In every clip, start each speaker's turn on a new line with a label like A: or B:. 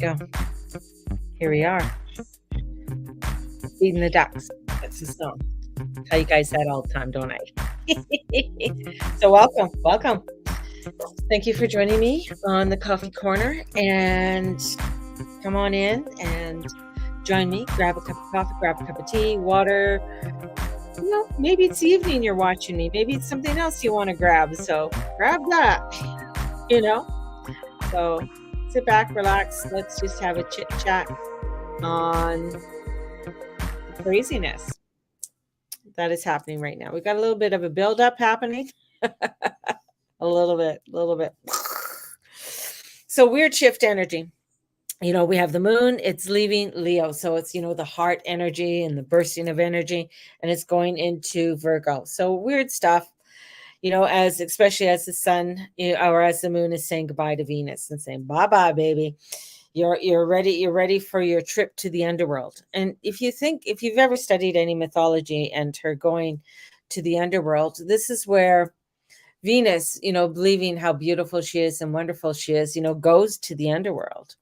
A: go. Here we are. Feeding the ducks. That's the song. Tell you guys that all the time, don't I? So welcome. Thank you for joining me on the Coffee Corner, and come on in and join me. Grab a cup of coffee, grab a cup of tea, water. Maybe it's evening you're watching me. Maybe it's something else you want to grab. So grab that, So sit back, relax. Let's just have a chit chat on the craziness that is happening right now. We've got a little bit of a buildup happening. a little bit. So weird shift energy. We have the moon, it's leaving Leo. So it's, the heart energy and the bursting of energy, and it's going into Virgo. So weird stuff, especially as the sun or as the moon is saying goodbye to Venus and saying, bye-bye, baby. You're ready for your trip to the underworld. And if you've ever studied any mythology and her going to the underworld, this is where Venus, believing how beautiful she is and wonderful she is, goes to the underworld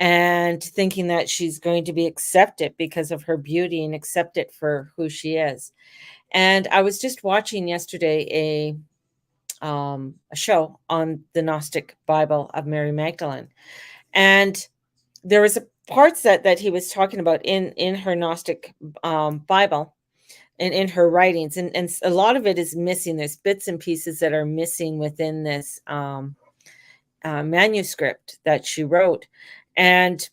A: and thinking that she's going to be accepted because of her beauty and accepted for who she is. And I was just watching yesterday a show on the Gnostic Bible of Mary Magdalene. And there was a parts that he was talking about in her Gnostic Bible and in her writings. And a lot of it is missing. There's bits and pieces that are missing within this manuscript that she wrote. And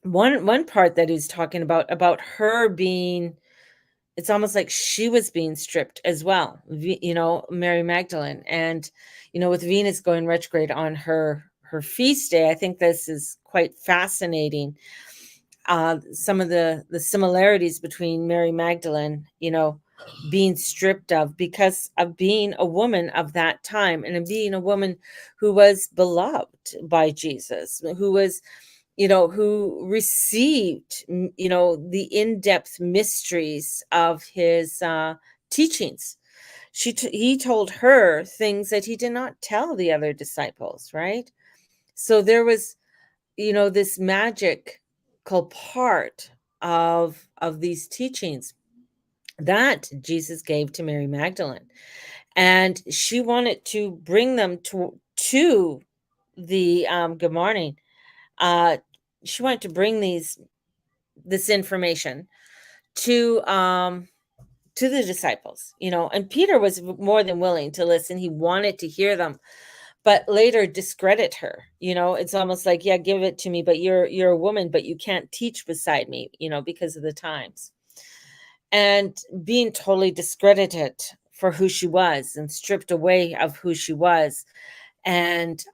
A: one part that he's talking about her being, it's almost like she was being stripped as well, Mary Magdalene. And, with Venus going retrograde on her feast day, I think this is quite fascinating. Some of the similarities between Mary Magdalene, being stripped of because of being a woman of that time and being a woman who was beloved by Jesus, who was, who received, the in-depth mysteries of his teachings. He told her things that he did not tell the other disciples, right? So there was, this magical part of these teachings that Jesus gave to Mary Magdalene. And she wanted to bring them to the good morning. She wanted to bring this information to the disciples, and Peter was more than willing to listen. He wanted to hear them, but later discredit her. It's almost like, yeah, give it to me, but you're a woman, but you can't teach beside me, because of the times. And being totally discredited for who she was and stripped away of who she was, and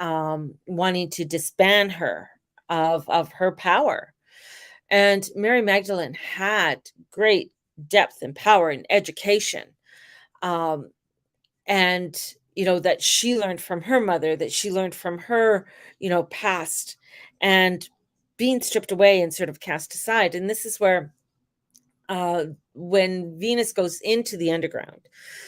A: wanting to disband her of her power. And Mary Magdalene had great depth and power and education. And, that she learned from her mother, that she learned from her, past, and being stripped away and sort of cast aside. And this is where when Venus goes into the underground,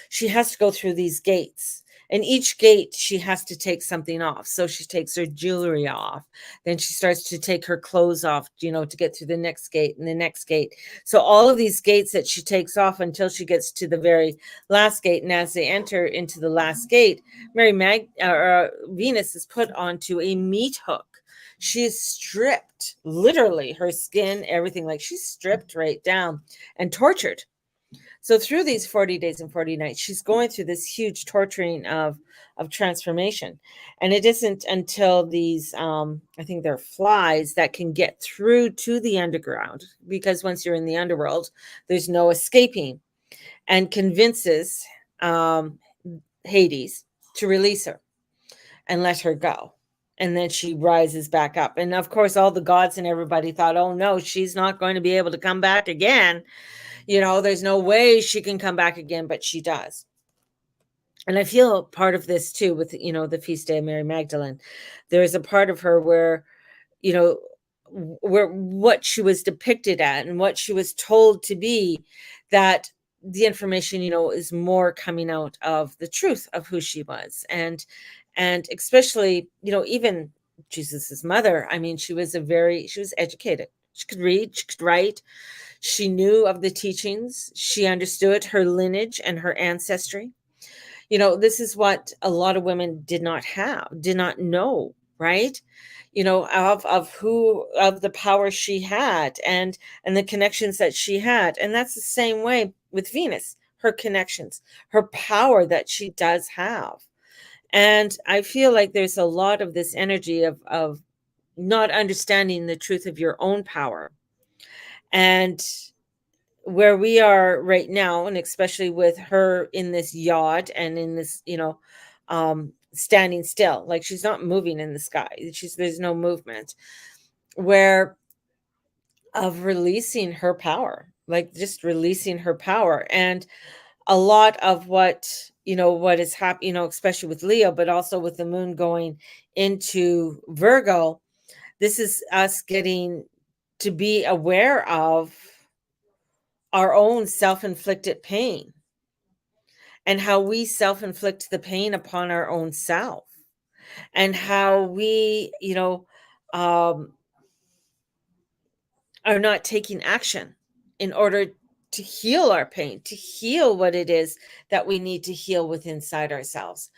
A: she has to go through these gates. And each gate, she has to take something off. So she takes her jewelry off. Then she starts to take her clothes off, to get through the next gate and the next gate. So all of these gates that she takes off until she gets to the very last gate. And as they enter into the last gate, Venus is put onto a meat hook. She is stripped, literally, her skin, everything, like she's stripped right down and tortured. So through these 40 days and 40 nights, she's going through this huge torturing of transformation. And it isn't until these, I think they're flies, that can get through to the underground, because once you're in the underworld, there's no escaping, and convinces Hades to release her and let her go. And then she rises back up. And of course, all the gods and everybody thought, oh no, she's not going to be able to come back again. There's no way she can come back again, but she does. And I feel part of this too with, the feast day of Mary Magdalene. There's a part of her where, where what she was depicted at and what she was told to be, that the information, is more coming out of the truth of who she was. And especially, even Jesus's mother. I mean, she was educated. She could read, she could write. She knew of the teachings. She understood her lineage and her ancestry. This is what a lot of women did not know, right? Of the power she had, and the connections that she had. And that's the same way with Venus, her connections, her power that she does have. And I feel like there's a lot of this energy of not understanding the truth of your own power. And where we are right now, and especially with her in this yacht and in this, standing still, like she's not moving in the sky. There's no movement, where of releasing her power, like just releasing her power. And a lot of what is happening, especially with Leo, but also with the moon going into Virgo, this is us getting to be aware of our own self-inflicted pain, and how we self-inflict the pain upon our own self, and how we um are not taking action in order to heal our pain, to heal what it is that we need to heal within inside ourselves.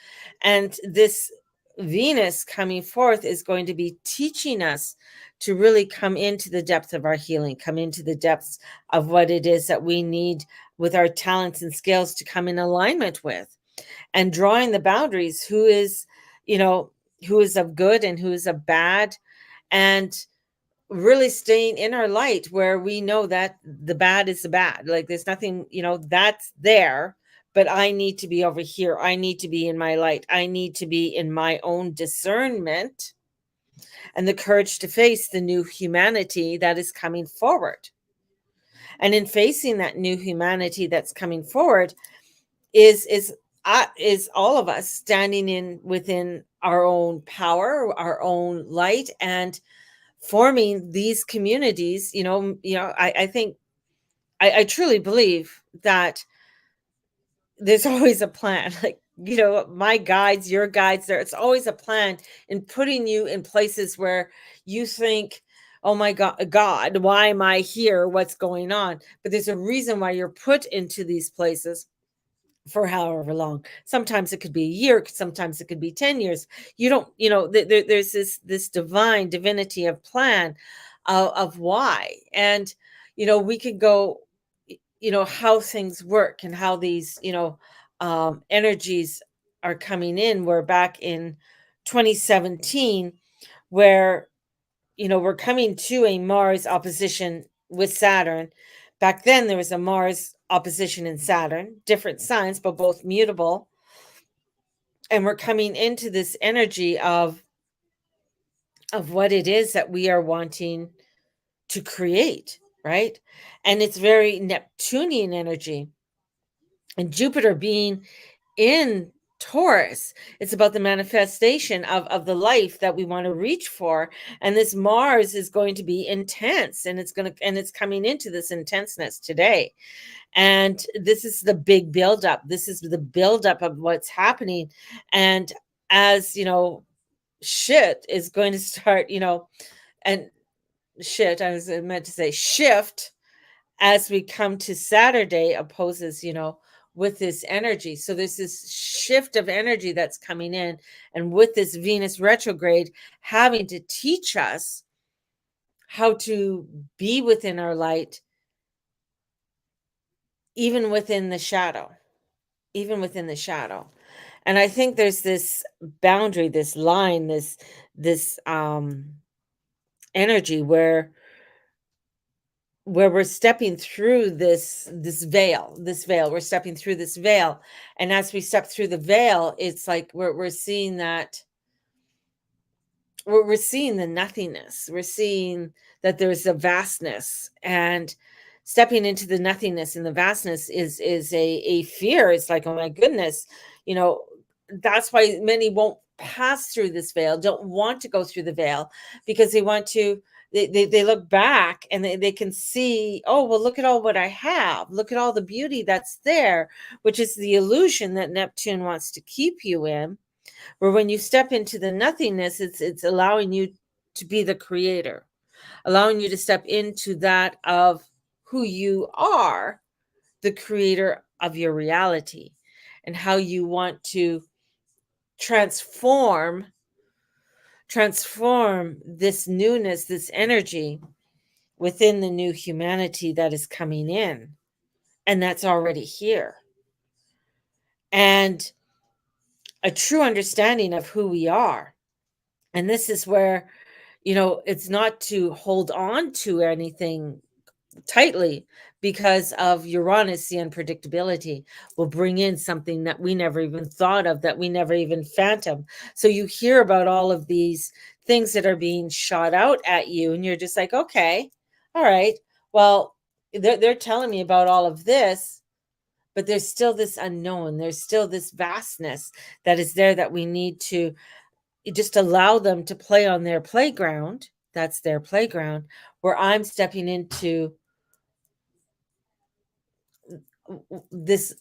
A: And this Venus coming forth is going to be teaching us to really come into the depth of our healing, come into the depths of what it is that we need with our talents and skills to come in alignment with, and drawing the boundaries, you know, who is of good and who is of bad, and really staying in our light, where we know that the bad is the bad. Like there's nothing, that's there, but I need to be over here. I need to be in my light. I need to be in my own discernment and the courage to face the new humanity that is coming forward. And in facing that new humanity that's coming forward is all of us standing in within our own power, our own light, and forming these communities. I think I truly believe that there's always a plan. Like, my guides, your guides, it's always a plan in putting you in places where you think, oh my God, why am I here? What's going on? But there's a reason why you're put into these places for however long. Sometimes it could be a year, sometimes it could be 10 years. You don't, there's this divinity of plan, of why. And we could go, how things work and how these energies are coming in. We're back in 2017, where we're coming to a Mars opposition with Saturn. Back then, there was a Mars opposition in Saturn, different signs, but both mutable. And we're coming into this energy of what it is that we are wanting to create, right? And it's very Neptunian energy. And Jupiter being in Taurus, it's about the manifestation of the life that we want to reach for. And this Mars is going to be intense, and it's coming into this intenseness today. And this is the big buildup. This is the buildup of what's happening. And as shit is going to start, and shit, I was meant to say shift, as we come to Saturday opposes, with this energy. So there's this shift of energy that's coming in. And with this Venus retrograde having to teach us how to be within our light, even within the shadow, And I think there's this boundary, this line, this energy where we're stepping through this veil. We're stepping through this veil. And as we step through the veil, it's like we're seeing that we're seeing the nothingness. We're seeing that there's a vastness, and stepping into the nothingness and the vastness is a fear. It's like, oh my goodness, that's why many won't pass through this veil, don't want to go through the veil, because they look back and they can see, oh, well, look at all what I have. Look at all the beauty that's there, which is the illusion that Neptune wants to keep you in. Where when you step into the nothingness, it's allowing you to be the creator, allowing you to step into that of who you are, the creator of your reality, and how you want to transform this newness, this energy within the new humanity that is coming in and that's already here. And a true understanding of who we are. And this is where, it's not to hold on to anything tightly, because of Uranus, the unpredictability will bring in something that we never even thought of, that we never even phantom. So you hear about all of these things that are being shot out at you, and you're just like, okay, all right, well, they're telling me about all of this, but there's still this unknown. There's still this vastness that is there that we need to just allow them to play on their playground. That's their playground, where I'm stepping into this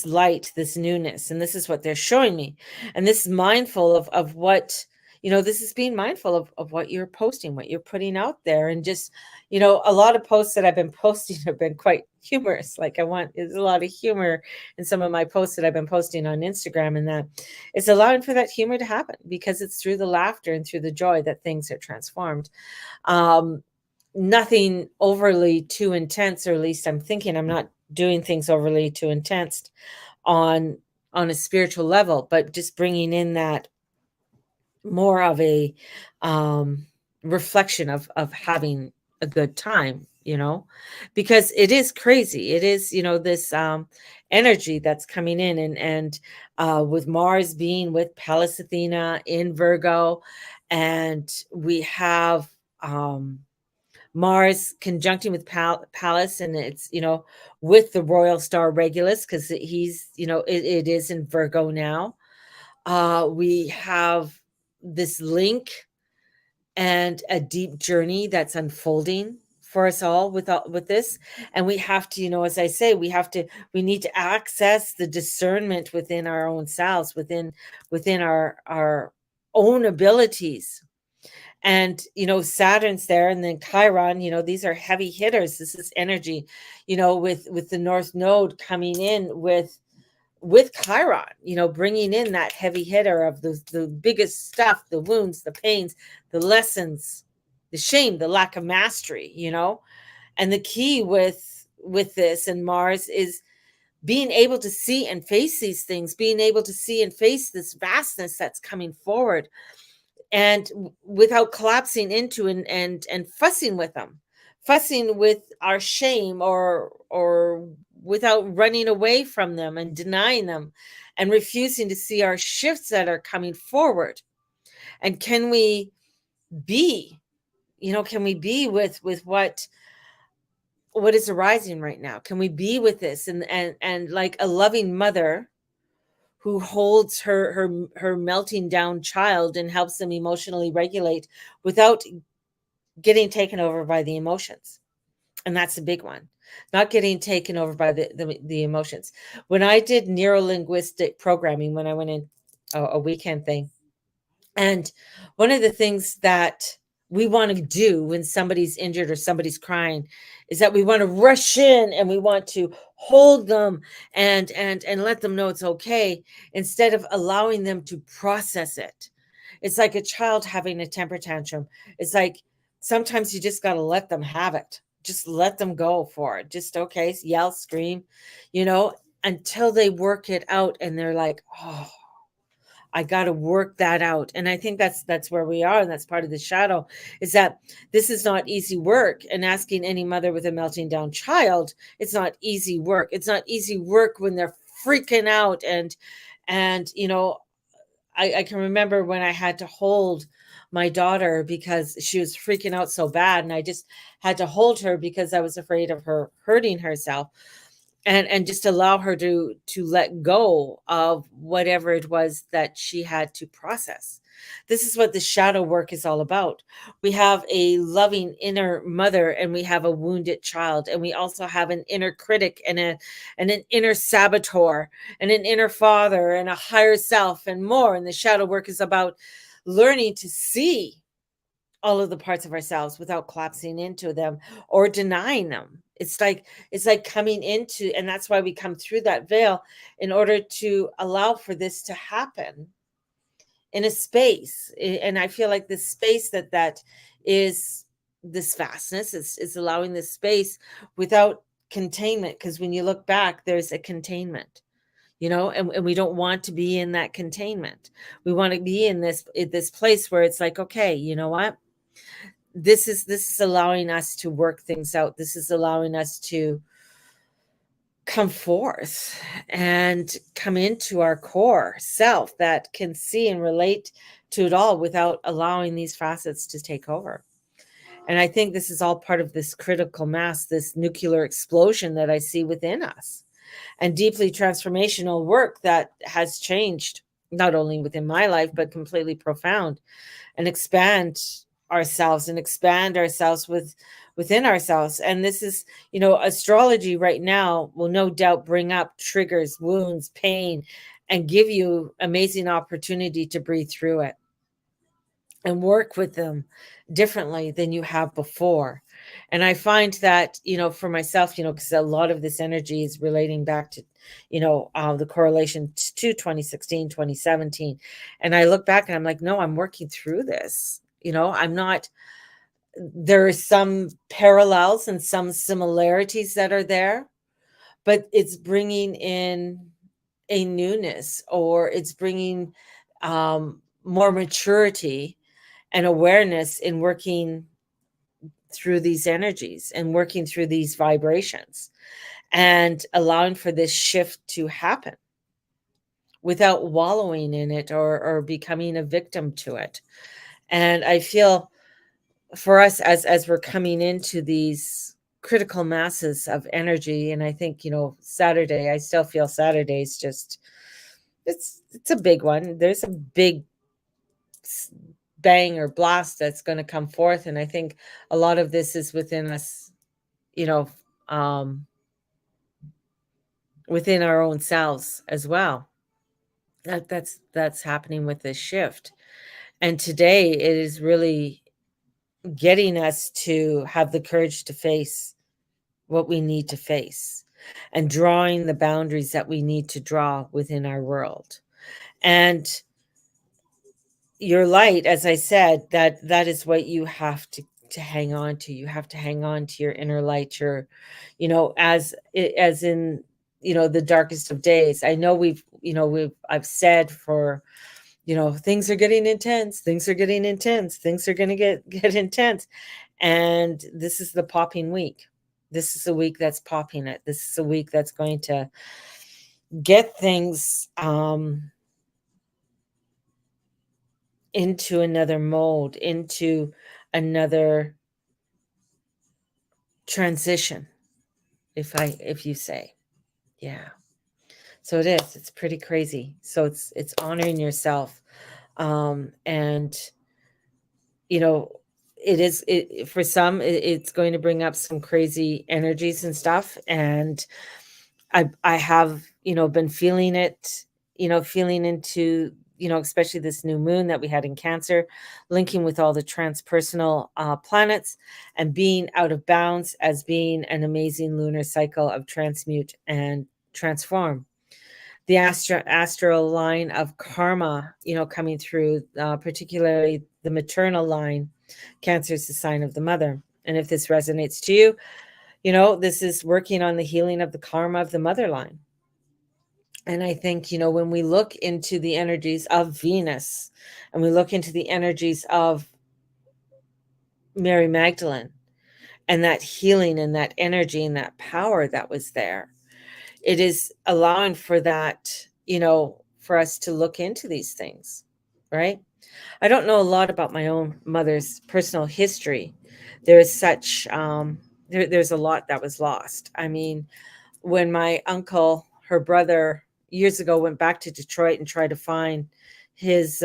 A: light, this newness, and this is what they're showing me. And this is mindful of what, this is being mindful of what you're posting, what you're putting out there. And just, a lot of posts that I've been posting have been quite humorous. Like, there's a lot of humor in some of my posts that I've been posting on Instagram, and that it's allowing for that humor to happen, because it's through the laughter and through the joy that things are transformed. Nothing overly too intense, or at least I'm thinking I'm not doing things overly too intense on a spiritual level, but just bringing in that more of a reflection of having a good time, because it is crazy. It is, this energy that's coming in, and with Mars being with Pallas Athena in Virgo, and we have Mars conjuncting with Pallas, and it's, with the royal star Regulus, because he's, it is in Virgo now. We have this link and a deep journey that's unfolding for us all with this. And we have to, as I say, we need to access the discernment within our own selves, within our own abilities. And Saturn's there, and then Chiron, these are heavy hitters. This is energy, with the North Node coming in with Chiron, bringing in that heavy hitter of the biggest stuff, the wounds, the pains, the lessons, the shame, the lack of mastery. And the key with this and Mars is being able to see and face these things, being able to see and face this vastness that's coming forward, and without collapsing into and fussing with them, fussing with our shame, or without running away from them and denying them, and refusing to see our shifts that are coming forward. And can we be, with what is arising right now? Can we be with this, and like a loving mother who holds her melting down child and helps them emotionally regulate without getting taken over by the emotions? And that's a big one. Not getting taken over by the emotions. When I did neuro-linguistic programming, when I went in a weekend thing, and one of the things that we want to do when somebody's injured or somebody's crying is that we want to rush in, and we want to hold them and let them know it's okay, instead of allowing them to process it. It's like a child having a temper tantrum. It's like sometimes you just got to let them have it. Just let them go for it. Just, okay, yell, scream, until they work it out, and they're like, oh, I got to work that out. And I think that's where we are. And that's part of the shadow, is that this is not easy work. And asking any mother with a melting down child, it's not easy work. It's not easy work when they're freaking out. And I can remember when I had to hold my daughter because she was freaking out so bad. And I just had to hold her because I was afraid of her hurting herself. and just allow her to let go of whatever it was that she had to process. This is what the shadow work is all about. We have a loving inner mother, and we have a wounded child, and we also have an inner critic, and an inner saboteur, and an inner father, and a higher self, and more. And the shadow work is about learning to see all of the parts of ourselves without collapsing into them or denying them. It's like coming into, and that's why we come through that veil, in order to allow for this to happen in a space. And I feel like this space that is this vastness is allowing this space without containment, because when you look back, there's a containment, and we don't want to be in that containment. We want to be in this place where it's like, okay, you know what, this is allowing us to work things out. This is allowing us to come forth and come into our core self that can see and relate to it all without allowing these facets to take over. And I think this is all part of this critical mass, this nuclear explosion that I see within us, and deeply transformational work that has changed not only within my life, but completely profound, and expand ourselves within ourselves. And this is, astrology right now will no doubt bring up triggers, wounds, pain, and give you amazing opportunity to breathe through it and work with them differently than you have before. And I find that, for myself, because a lot of this energy is relating back to, the correlation to 2016, 2017. And I look back and I'm like, no, I'm working through this. I'm not, there are some parallels and some similarities that are there, but it's bringing in a newness, or it's bringing more maturity and awareness in working through these energies and working through these vibrations, and allowing for this shift to happen without wallowing in it, or becoming a victim to it. And I feel, for us, as we're coming into these critical masses of energy, and I think, Saturday, I still feel Saturday's just, it's a big one. There's a big bang or blast that's going to come forth, and I think a lot of this is within us, you know um within our own selves as well. That's happening with this shift. And today it is really getting us to have the courage to face what we need to face, and drawing the boundaries that we need to draw within our world. And your light, as I said, that is what you have to hang on to. You have to hang on to your inner light, your, as in, the darkest of days. I know I've said, for, things are getting intense, things are getting intense, things are going to get intense. And this is the popping week. This is a week that's popping it. This is a week that's going to get things into another mold, into another transition, if you say. Yeah. So it's pretty crazy. So it's honoring yourself. And you know, for some, it's going to bring up some crazy energies and stuff. And I have, been feeling it, feeling into, especially this new moon that we had in Cancer, linking with all the transpersonal planets, and being out of bounds as being an amazing lunar cycle of transmute and transform. The astral line of karma, coming through, particularly the maternal line. Cancer is the sign of the mother. And if this resonates to you, this is working on the healing of the karma of the mother line. And I think, when we look into the energies of Venus, and we look into the energies of Mary Magdalene, and that healing and that energy and that power that was there, it is allowing for that, for us to look into these things, right? I don't know a lot about my own mother's personal history. There is such, there's a lot that was lost. I mean, when my uncle, her brother, years ago went back to Detroit and tried to find his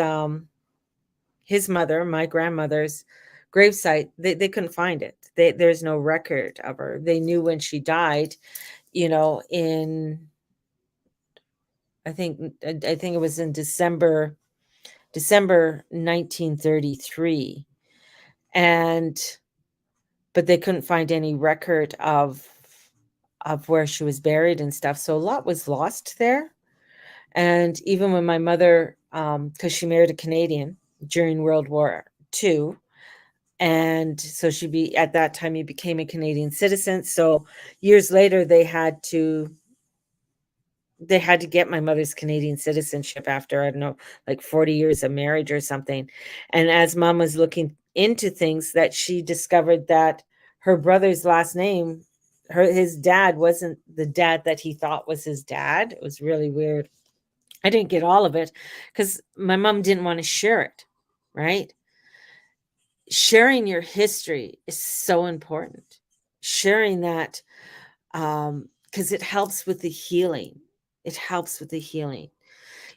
A: his mother, my grandmother's gravesite, they couldn't find it. There's no record of her. They knew when she died, in I think it was in December 1933, and but they couldn't find any record of where she was buried and stuff. So a lot was lost there. And even when my mother, because she married a Canadian during World War II, and so at that time he became a Canadian citizen. So years later they had to get my mother's Canadian citizenship after, I don't know, like 40 years of marriage or something. And as mom was looking into things, that she discovered that her brother's last name, his dad wasn't the dad that he thought was his dad. It was really weird. I didn't get all of it because my mom didn't want to share it, right? Sharing your history is so important. Sharing that, because it helps with the healing. It helps with the healing.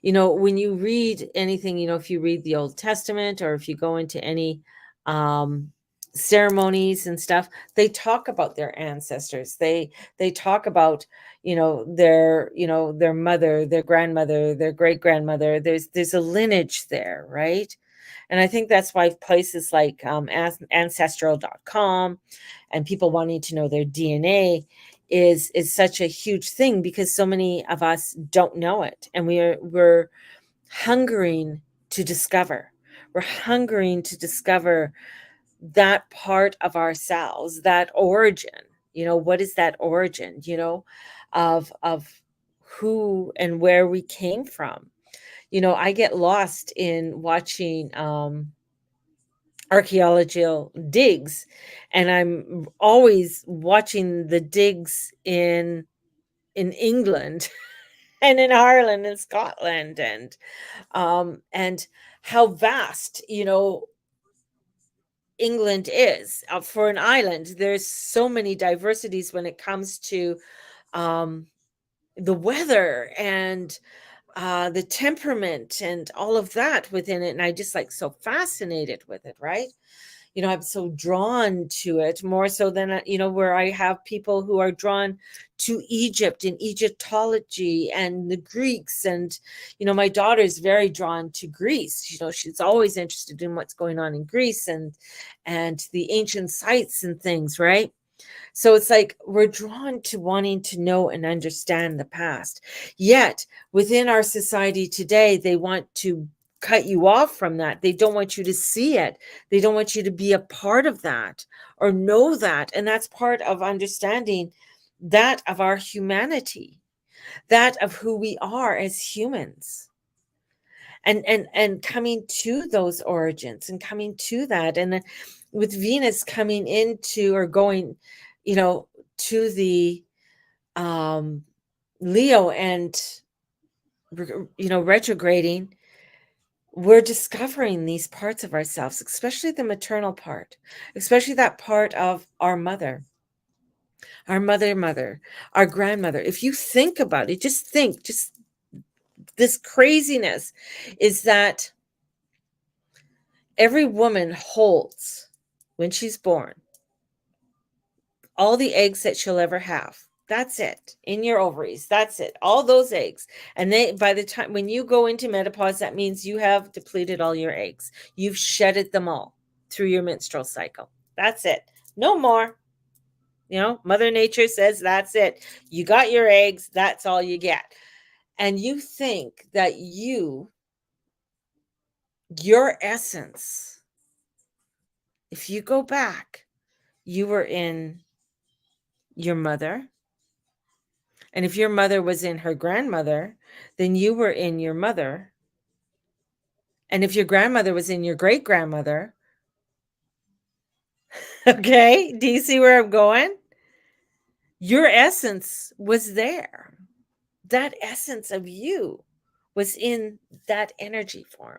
A: When you read anything, if you read the Old Testament or if you go into any um, ceremonies and stuff, they talk about their ancestors. They talk about, their mother, their grandmother, their great grandmother. There's a lineage there, right? And I think that's why places like ancestral.com and people wanting to know their DNA is such a huge thing, because so many of us don't know it, and we're hungering to discover. We're hungering to discover that part of ourselves, that origin. What is that origin? Of who and where we came from. I get lost in watching archaeological digs, and I'm always watching the digs in England and in Ireland and Scotland, and how vast, England is. For an island, there's so many diversities when it comes to um, the weather and the temperament and all of that within it. And I just like so fascinated with it, right? I'm so drawn to it more so than, where I have people who are drawn to Egypt and Egyptology and the Greeks. And, my daughter's very drawn to Greece. She's always interested in what's going on in Greece and the ancient sites and things, right? So it's like we're drawn to wanting to know and understand the past. Yet within our society today, they want to cut you off from that. They don't want you to see it. They don't want you to be a part of that or know that. And that's part of understanding that of our humanity, that of who we are as humans. And coming to those origins and coming to that. And then with Venus coming into or going, to the Leo and retrograding, we're discovering these parts of ourselves, especially the maternal part, especially that part of our mother, mother, our grandmother. If you think about it, just this craziness is that every woman holds, when she's born, all the eggs that she'll ever have. That's it. In your ovaries. That's it. All those eggs. And by the time when you go into menopause, that means you have depleted all your eggs. You've shedded them all through your menstrual cycle. That's it. No more. Mother Nature says that's it. You got your eggs. That's all you get. And you think that your essence, if you go back, you were in your mother. And if your mother was in her grandmother, then you were in your mother. And if your grandmother was in your great grandmother, okay, do you see where I'm going? Your essence was there. That essence of you was in that energy form.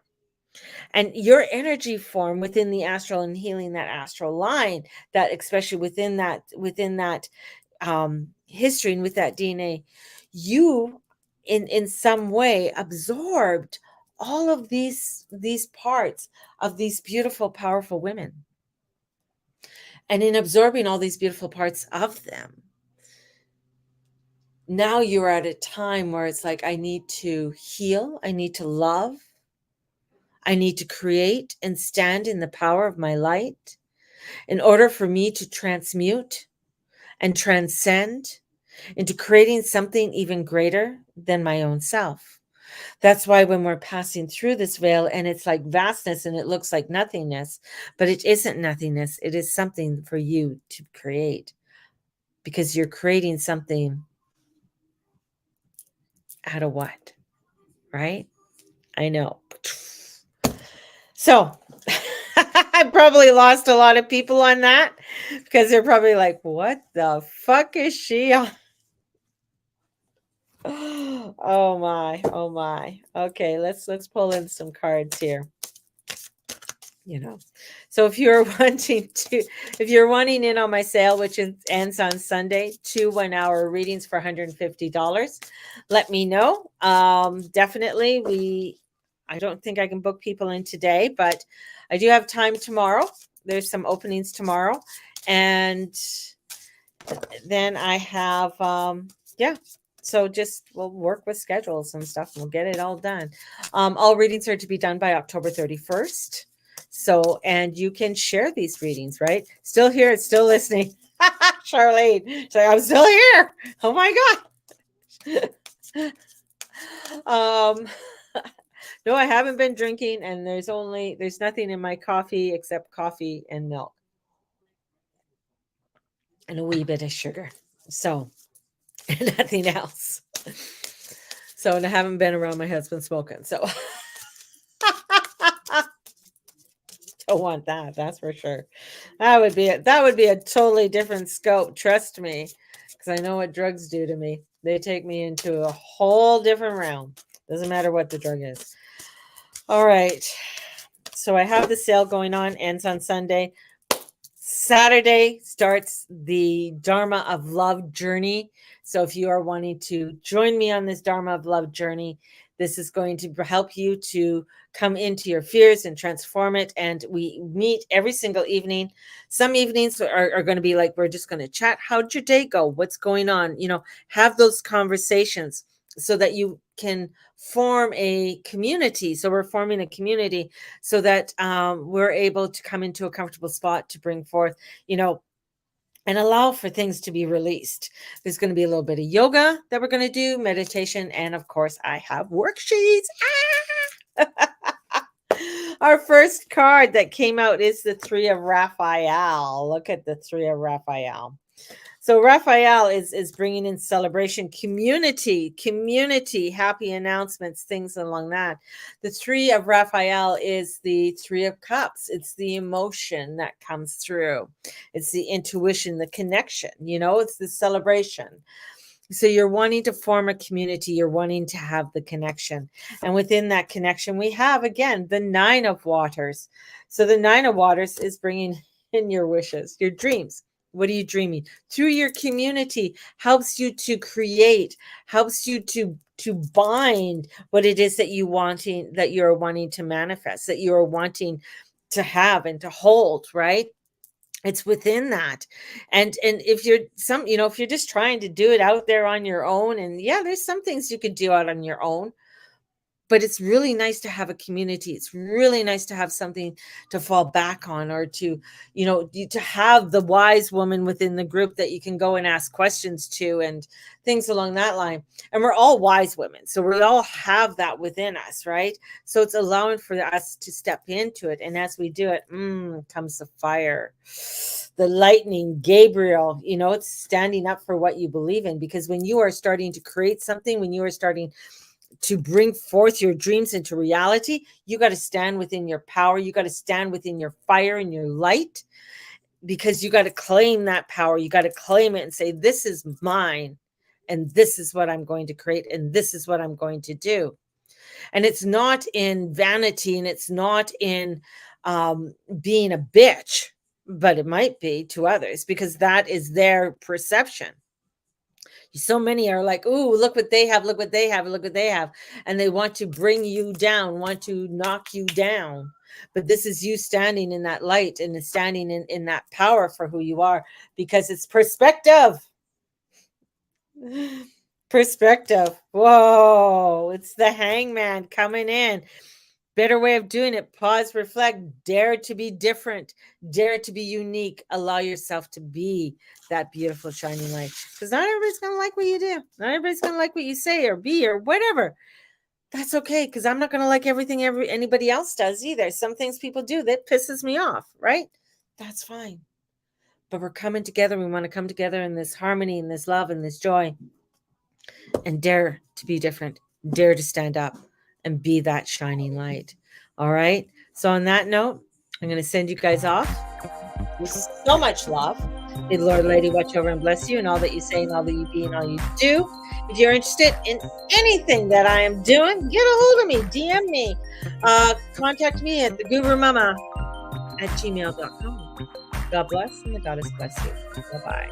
A: And your energy form within the astral and healing that astral line, that especially within that history and with that DNA, you in some way absorbed all of these parts of these beautiful, powerful women. And in absorbing all these beautiful parts of them, now you're at a time where it's like, I need to heal, I need to love, I need to create and stand in the power of my light in order for me to transmute and transcend into creating something even greater than my own self. That's why when we're passing through this veil and it's like vastness and it looks like nothingness, but it isn't nothingness, it is something for you to create, because you're creating something out of what? Right? I know. So I probably lost a lot of people on that because they're probably like, what the fuck is she on? Oh my, oh my. Okay, let's pull in some cards here. So if you're wanting in on my sale, which ends on Sunday, 2 1-hour readings for $150, let me know. Definitely, I don't think I can book people in today, but I do have time tomorrow. There's some openings tomorrow, and then I have so just we'll work with schedules and stuff, and we'll get it all done. All readings are to be done by October 31st. So, and you can share these readings, right? Still here, it's still listening. Charlene, she's like, I'm still here. Oh my God. No, I haven't been drinking, and there's nothing in my coffee except coffee and milk and a wee bit of sugar. So, nothing else. So, and I haven't been around my husband smoking. So, don't want that. That's for sure. That would be a totally different scope. Trust me, because I know what drugs do to me. They take me into a whole different realm. Doesn't matter what the drug is. All right. So I have the sale going on. Ends on Sunday. Saturday starts the Dharma of Love journey. So if you are wanting to join me on this Dharma of Love journey, this is going to help you to come into your fears and transform it. And we meet every single evening. Some evenings are going to be like, we're just going to chat. How'd your day go? What's going on? Have those conversations so that you can form a community. So we're forming a community so that we're able to come into a comfortable spot to bring forth, and allow for things to be released. There's going to be a little bit of yoga that we're going to do, meditation, and of course, I have worksheets. Our first card that came out is the Three of Raphael. Look at the Three of Raphael. So Raphael is bringing in celebration, community, happy announcements, things along that. The Three of Raphael is the Three of Cups. It's the emotion that comes through. It's the intuition, the connection, it's the celebration. So you're wanting to form a community, you're wanting to have the connection. And within that connection, we have, again, the Nine of Waters. So the Nine of Waters is bringing in your wishes, your dreams. What are you dreaming? Through your community helps you to create, helps you to bind what it is that you're wanting to manifest, that you're wanting to have and to hold, right? It's within that. And if you're just trying to do it out there on your own, and there's some things you could do out on your own, but it's really nice to have a community. It's really nice to have something to fall back on, or to have the wise woman within the group that you can go and ask questions to, and things along that line. And we're all wise women, so we all have that within us, right? So it's allowing for us to step into it, and as we do it, comes the fire, the lightning, Gabriel. It's standing up for what you believe in, because when you are starting to create something, when you are starting to bring forth your dreams into reality, you got to stand within your power. You got to stand within your fire and your light, because you got to claim that power. You got to claim it and say, this is mine, and this is what I'm going to create, and this is what I'm going to do. And it's not in vanity, and it's not in being a bitch, but it might be to others, because that is their perception. So many are like, "Ooh, look what they have, look what they have, look what they have." And they want to bring you down, want to knock you down. But this is you standing in that light and standing in that power for who you are, because it's perspective. Perspective. Whoa, it's the hangman coming in. Better way of doing it. Pause, reflect, dare to be different, dare to be unique. Allow yourself to be that beautiful shining light. Because not everybody's going to like what you do. Not everybody's going to like what you say or be or whatever. That's okay, because I'm not going to like everything anybody else does either. Some things people do that pisses me off, right? That's fine. But we're coming together. We want to come together in this harmony and this love and this joy, and dare to be different, dare to stand up and be that shining light. All right. So on that note, I'm going to send you guys off with so much love. May the Lord Lady watch over and bless you, and all that you say and all that you be and all you do. If you're interested in anything that I am doing, get a hold of me, DM me, contact me at thegurumama@gmail.com. God bless, and the goddess bless you. Bye-bye.